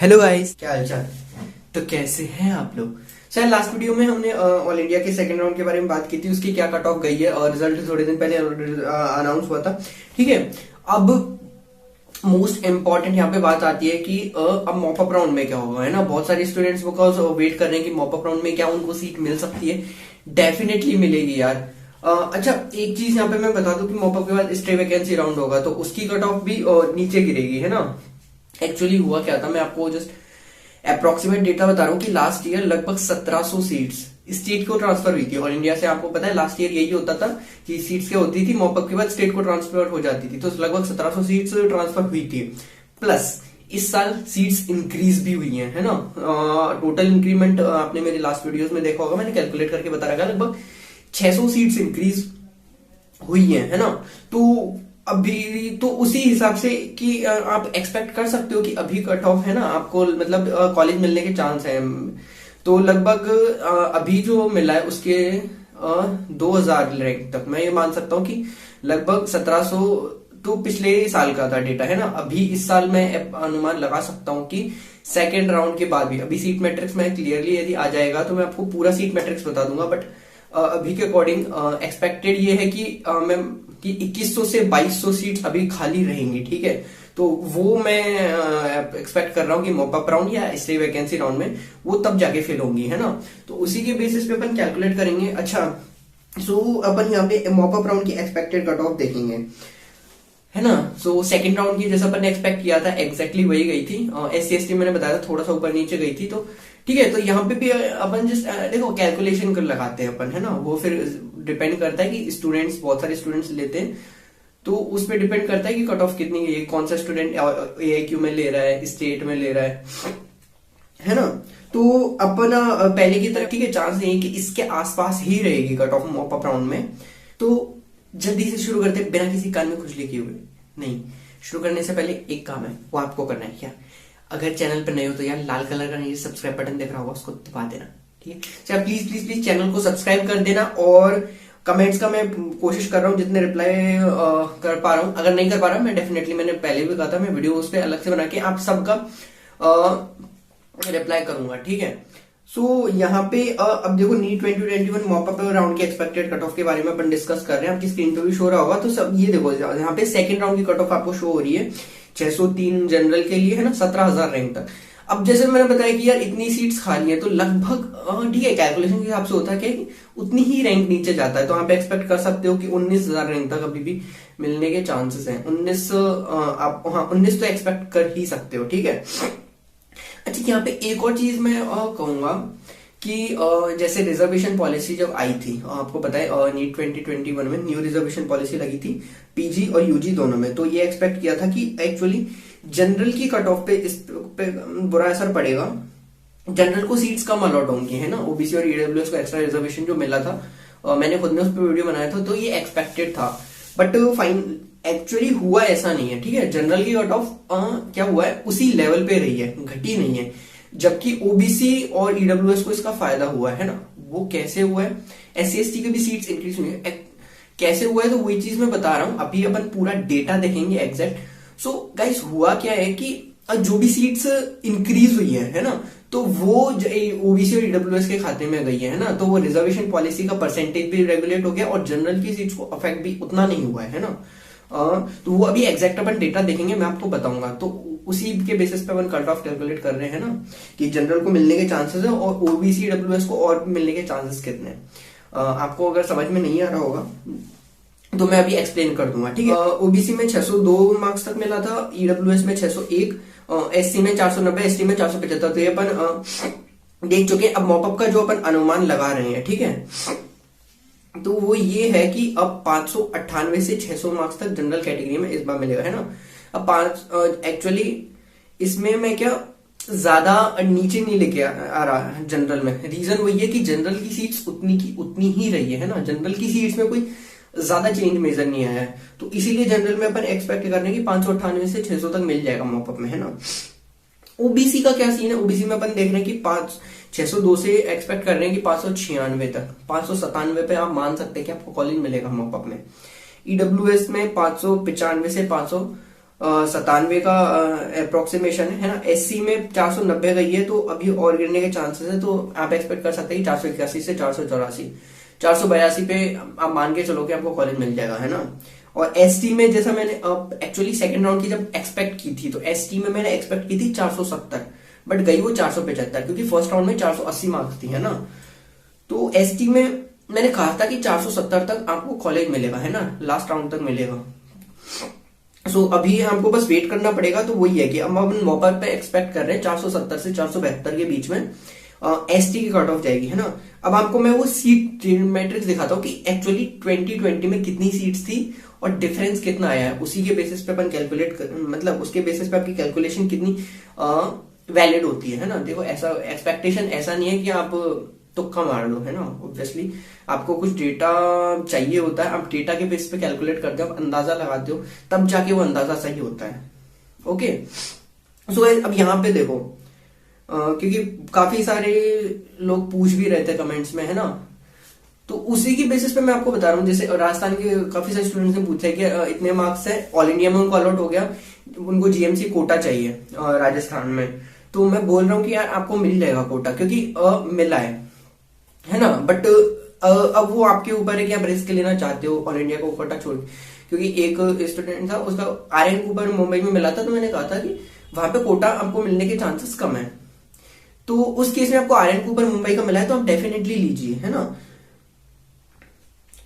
Hello guys, क्या हालचाल। तो कैसे हैं आप लोग। शायद लास्ट वीडियो में हमने ऑल इंडिया के सेकंड राउंड के बारे में बात की थी, उसकी क्या कट ऑफ गई है और रिजल्ट थोड़े दिन पहले अनाउंस हुआ था। ठीक है, अब मोस्ट इम्पॉर्टेंट यहाँ पे बात आती है कि अब मॉपअप राउंड में क्या होगा, है ना। बहुत सारे स्टूडेंट्स बिकॉज वेट कर रहे हैं कि मॉपअप राउंड में क्या उनको सीट मिल सकती है। डेफिनेटली मिलेगी यार। अच्छा, एक चीज यहाँ पे मैं बता दूं कि मॉपअप के बाद स्टे वैकेंसी राउंड होगा तो उसकी कट ऑफ भी नीचे गिरेगी, है ना। एक्चुअली हुआ क्या था, मैं आपको जस्ट अप्रोक्सीमेट डेटा बता रहा हूँ कि लास्ट ईयर लगभग 1700 सीट्स स्टेट को ट्रांसफर हुई थी। ऑल इंडिया से आपको पता है लास्ट ईयर यही होता था कि सीट्स क्या होती थी, मॉपअप के बाद स्टेट को ट्रांसफर हो जाती थी। तो लगभग 1700 सीट्स ट्रांसफर हुई थी। प्लस इस साल सीट्स इंक्रीज भी हुई हैं, है ना। टोटल इंक्रीमेंट आपने मेरे लास्ट वीडियोस में देखा होगा, मैंने कैलकुलेट करके बता रखा है, लगभग 600 सीट्स इंक्रीज हुई है ना। तो अभी तो उसी हिसाब से कि आप एक्सपेक्ट कर सकते हो कि अभी कट ऑफ है ना, आपको मतलब कॉलेज मिलने के चांस है। तो लगभग अभी जो मिला है उसके 2000 रैंक तक मैं ये मान सकता हूँ कि लगभग 1700 तो पिछले साल का था डेटा, है ना। अभी इस साल मैं अनुमान लगा सकता हूँ कि सेकेंड राउंड के बाद भी अभी सीट मैट्रिक्स में क्लियरली यदि आ जाएगा तो मैं आपको पूरा सीट मैट्रिक्स बता दूंगा। बट अभी के अकॉर्डिंग एक्सपेक्टेड ये है कि मैं कि 2100 से 2200 सीट्स अभी खाली रहेंगी। ठीक है, तो वो मैं एक्सपेक्ट कर रहा हूँ कि मॉपअप राउंड या स्टे वैकेंसी राउंड में वो तब जाके फिल होंगी, है ना। तो उसी के बेसिस पे अपन कैलकुलेट करेंगे। अच्छा, सो अपन यहाँ पे मॉपअप राउंड की एक्सपेक्टेड कट ऑफ देखेंगे, है ना। सो सेकंड राउंड की जैसा अपन ने एक्सपेक्ट किया था एग्जैक्टली वही गई थी। SC ST मैंने बताया था थोड़ा सा ऊपर नीचे गई थी। तो ठीक है, तो यहाँ पे भी अपन जस्ट देखो कैलकुलेशन कर लगाते हैं अपन, है ना। वो फिर डिपेंड करता है कि स्टूडेंट्स बहुत सारे स्टूडेंट्स लेते हैं तो उस पर डिपेंड करता है कि कट ऑफ कितनी है, कौन सा स्टूडेंट AIQ में ले रहा है, स्टेट में ले रहा है ना। तो अपन पहले की तरह ठीक है, चांस यही कि इसके आसपास ही रहेगी कट ऑफ मॉपअप राउंड में। तो जल्दी से शुरू करते हैं बिना किसी कान में खुजली किए हुए। नहीं, शुरू करने से पहले एक काम है, वो आपको करना है। क्या, अगर चैनल पर नए हो तो यार लाल कलर का नीचे सब्सक्राइब बटन दिख रहा होगा, उसको दबा देना। ठीक है, चलो प्लीज प्लीज प्लीज चैनल को सब्सक्राइब कर देना। और कमेंट्स का मैं कोशिश कर रहा हूँ जितने रिप्लाई कर पा रहा हूँ। अगर नहीं कर पा रहा मैं डेफिनेटली, मैंने पहले भी कहा था, मैं वीडियो उस पर अलग से बना के आप सबका रिप्लाई करूंगा। ठीक है, सो यहाँ पे अब देखो नीट 2021 मॉपअप राउंड के एक्सपेक्टेड कट ऑफ के बारे में अपन डिस्कस कर रहे हैं। आपकी स्क्रीन पे भी शो रहा होगा। तो सब ये देखो, यहाँ पे सेकंड राउंड की कट ऑफ आपको शो हो रही है 603 जनरल के लिए, है ना, 17,000 रैंक तक। अब जैसे मैंने बताया कि यार इतनी सीट्स खाली है तो लगभग ठीक है, कैलकुलेशन के हिसाब से होता है क्या कि उतनी ही रैंक नीचे जाता है। तो यहाँ पे एक्सपेक्ट कर सकते हो कि 19,000 रैंक तक अभी भी मिलने के चांसेस हैं। 19 आप 19 तो एक्सपेक्ट कर ही सकते हो। ठीक है, अच्छा यहाँ पे एक और चीज मैं कहूंगा कि जैसे रिजर्वेशन पॉलिसी जब आई थी, आपको पता है नीट 2021 में न्यू रिजर्वेशन पॉलिसी लगी थी PG और UG दोनों में। तो ये एक्सपेक्ट किया था कि एक्चुअली जनरल की कट ऑफ पे इस पे बुरा असर पड़ेगा। जनरल को सीट्स कम अलॉट होंगी, है ना। OBC और EWS को एक्स्ट्रा रिजर्वेशन जो मिला था, मैंने खुद ने उस पर वीडियो बनाया था, तो ये एक्सपेक्टेड था। बट फाइन एक्चुअली हुआ ऐसा नहीं है। ठीक है, जनरल की कट ऑफ क्या हुआ है, उसी लेवल पे रही है, घटी नहीं है। जबकि OBC और EWS को इसका फायदा हुआ है ना। वो कैसे हुआ है, SC ST की भी सीट्स इंक्रीज हुई है, कैसे हुआ है तो वही चीज मैं बता रहा हूं। अभी अपन पूरा डेटा देखेंगे एग्जैक्ट। सो गाइस, हुआ क्या है कि जो भी सीट्स इंक्रीज हुई है ना, तो वो OBC और EWS के खाते में गई है ना। तो वो रिजर्वेशन पॉलिसी का परसेंटेज भी रेगुलेट हो गया और जनरल की सीट्स को अफेक्ट भी उतना नहीं हुआ है ना। तो वो अभी एग्जैक्ट अपन डेटा देखेंगे, मैं आपको बताऊंगा। तो उसी के बेसिस पे अपन कट ऑफ कैलकुलेट कर रहे हैं ना कि जनरल को मिलने के चांसेस है और OBC EWS को और मिलने के चांसेस कितने हैं। आपको अगर समझ में नहीं आ रहा होगा तो मैं अभी एक्सप्लेन कर दूंगा। ठीक है, OBC में 602 मार्क्स तक मिला था, EWS में 601, SC में 490, ST में 475। तो ये अपन देख चुके हैं। अब मॉपअप का जो अपन अनुमान लगा रहे हैं, ठीक है, तो वो ये है कि अब 598 से 600 मार्क्स तक जनरल कैटेगरी में इस बार मिलेगा, है ना। अब एक्चुअली इसमें मैं क्या ज्यादा नीचे नहीं लेके आ रहा जनरल में। रीजन वही है कि जनरल की सीट्स उतनी की उतनी ही रही है ना। जनरल की सीट्स में कोई ज्यादा चेंज मेजर नहीं आया है। तो इसीलिए जनरल में अपन एक्सपेक्ट कर रहे हैं कि 598 से 600 तक मिल जाएगा मॉपअप में, है ना। OBC का क्या सीन है, OBC में अपन देख रहे हैं कि 602 से एक्सपेक्ट कर रहे हैं कि 596 तक, 597 पे आप मान सकते हैं कि आपको कॉलेज मिलेगा मॉपअप में। EWS में 595 से 500 97 का अप्रोक्सीमेशन है ना। एससी में 490 गई है, तो अभी और गिरने के चांसेस है, तो आप एक्सपेक्ट कर सकते हैं कि 481 से 484, 482 पे आप मान के चलो कि आपको कॉलेज मिल जाएगा, है ना। और एसटी में जैसा मैंने एक्चुअली सेकंड राउंड की जब एक्सपेक्ट की थी, तो एसटी में मैंने एक्सपेक्ट की थी 470, बट गई वो 475, क्योंकि फर्स्ट राउंड में 480 मार्क्स थी, है ना। तो एसटी में मैंने कहा था कि 470 तक आपको कॉलेज मिलेगा, है ना, लास्ट राउंड तक मिलेगा। सो अभी हमको बस वेट करना पड़ेगा। तो वही है कि हम वॉपर पे एक्सपेक्ट कर रहे हैं 470 से 472 के बीच में एसटी की कट ऑफ जाएगी, है ना। अब आपको मैं वो सीट मैट्रिक्स दिखाता हूँ कि एक्चुअली 2020 में कितनी सीट्स थी और डिफरेंस कितना आया है। उसी के बेसिस पे अपन कैलकुलेट मतलब उसके बेसिस पे आपकी कैलकुलेशन कितनी वैलिड होती है ना। देखो, ऐसा एक्सपेक्टेशन ऐसा नहीं है कि आप तुक्का मार लो, है ना। ऑब्वियसली आपको कुछ डेटा चाहिए होता है, आप डेटा के बेस पे कैलकुलेट करते हो, आप अंदाजा लगाते हो, तब जाके वो अंदाजा सही होता है। ओके, सो अब यहाँ पे देखो, क्योंकि काफी सारे लोग पूछ भी रहे थे कमेंट्स में, है ना। तो उसी की बेसिस पे मैं आपको बता रहा हूँ। जैसे राजस्थान के काफी सारे स्टूडेंट्स ने पूछा है कि इतने मार्क्स है, ऑल इंडिया में उनको अलॉट हो गया, उनको जीएमसी कोटा चाहिए राजस्थान में। तो मैं बोल रहा हूँ कि यार आपको मिल जाएगा कोटा, क्योंकि मिला है ना। बट अब वो आपके ऊपर है कि आप रिस्क लेना चाहते हो ऑल इंडिया को कोटा छोड़। क्योंकि एक स्टूडेंट था, उसका आर्यन कूपर मुंबई में मिला था, तो मैंने कहा था कि वहां पे कोटा आपको मिलने के चांसेस कम है। तो उस केस में आपको आर्यन कूपर मुंबई का मिला है, तो आप डेफिनेटली लीजिए, है ना।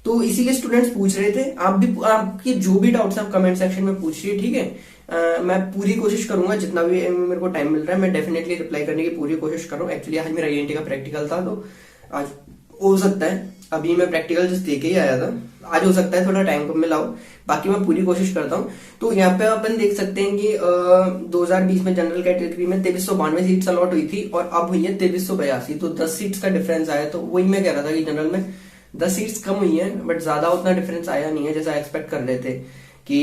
तो इसीलिए स्टूडेंट्स पूछ रहे थे। आप भी, आपके जो भी डाउट्स आप कमेंट सेक्शन में पूछिए, ठीक है। मैं पूरी कोशिश करूंगा, जितना भी मेरे को टाइम मिल रहा है मैं डेफिनेटली रिप्लाई करने की पूरी कोशिश कर रहा हूँ। एक्चुअली आज मेरा ईएनटी का प्रैक्टिकल था, तो आज हो सकता है, अभी मैं प्रैक्टिकल जस्ट देके ही आया था, आज हो सकता है थोड़ा टाइम कम मिला हो, बाकी मैं पूरी कोशिश करता हूँ। तो यहाँ पे अपन देख सकते हैं कि 2020 में जनरल कैटेगरी में 2392 सीट्स अलॉट हुई थी और अब हुई है 2382, तो 10 सीट्स का डिफरेंस आया। तो वही मैं कह रहा था कि जनरल में 10 सीट्स कम हुई है, बट ज्यादा उतना डिफरेंस आया नहीं है जैसा एक्सपेक्ट कर रहे थे कि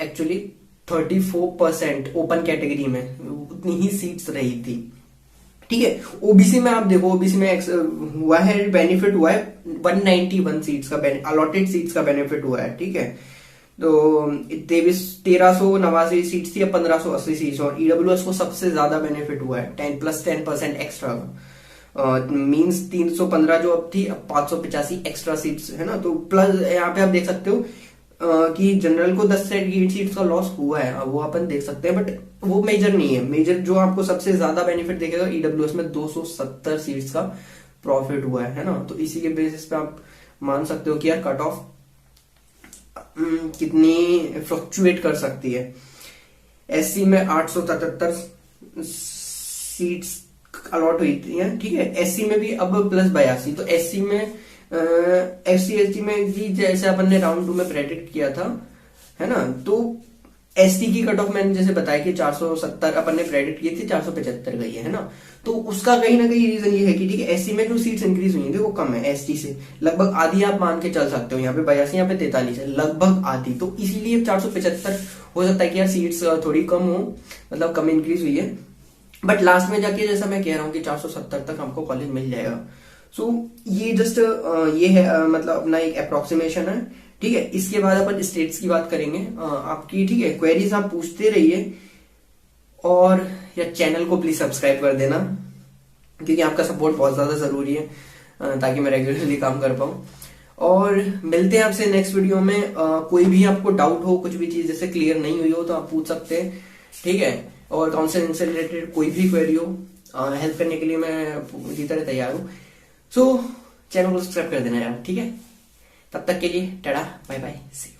एक्चुअली 34% ओपन कैटेगरी में उतनी ही सीट्स रही थी, ठीक है। ओबीसी में आप देखो, ओबीसी में हुआ है, बेनिफिट हुआ है 191 सीट्स का, अलॉटेड सीट्स का बेनिफिट हुआ है, ठीक है। तो 1389 सीट्स थी, 1580 सीट्स, और ईडब्ल्यूएस को सबसे ज्यादा बेनिफिट हुआ है 10+10% एक्स्ट्रा का। मींस 315 जो अब थी, अब 585 एक्स्ट्रा सीट्स, है ना। तो प्लस यहाँ पे आप देख सकते हो कि जनरल को 10 से 8 सीट्स का लॉस हुआ है, वो अपन देख सकते हैं, बट वो मेजर नहीं है। मेजर जो आपको सबसे ज्यादा बेनिफिट देखेगा ईडब्ल्यूएस में 270 सीट्स का प्रॉफिट हुआ है ना। तो इसी के बेसिस पे आप मान सकते हो कि यार कट ऑफ कितनी फ्लक्चुएट कर सकती है। एससी में 877 सीट्स अलॉट हुई थी, ठीक है। एससी में भी अब +82, तो एससी में एससी एसटी में भी जैसे अपन ने राउंड 2 में प्रेडिक्ट किया था, है ना। तो एसटी की कट ऑफ मैंने जैसे बताया कि 470 अपन ने प्रेडिक्ट की थी, 475 गई है ना। तो उसका कहीं ना कहीं रीजन ये है कि ठीक है, एससी में जो सीट्स इंक्रीज हुई थी वो कम है एसटी से, लगभग आधी आप मान के चल सकते हो। यहाँ पे 82, यहाँ पे 43 है, लगभग आधी। तो इसीलिए 475 हो सकता है कि यार सीट्स थोड़ी कम हो, मतलब कम इंक्रीज हुई है, बट लास्ट में जाके जैसा मैं कह रहा हूँ कि 470 तक हमको कॉलेज मिल जाएगा। सो ये जस्ट ये है, मतलब अपना एक अप्रोक्सीमेशन है, ठीक है। इसके बाद अपन स्टेट्स की बात करेंगे आपकी, ठीक है। क्वेरीज आप पूछते रहिए, और या चैनल को प्लीज सब्सक्राइब कर देना, क्योंकि आपका सपोर्ट बहुत ज्यादा जरूरी है, ताकि मैं रेगुलरली काम कर पाऊँ। और मिलते हैं आपसे नेक्स्ट वीडियो में। कोई भी आपको डाउट हो, कुछ भी चीज जैसे क्लियर नहीं हुई हो, तो आप पूछ सकते हैं, ठीक है। और काउंसलिंग से रिलेटेड कोई भी क्वेरी हो, हेल्प करने के लिए मैं पूरी तरह तैयार हूँ। सो चैनल को सब्सक्राइब कर देना यार, ठीक है। तब तक के लिए tata, bye bye, see you.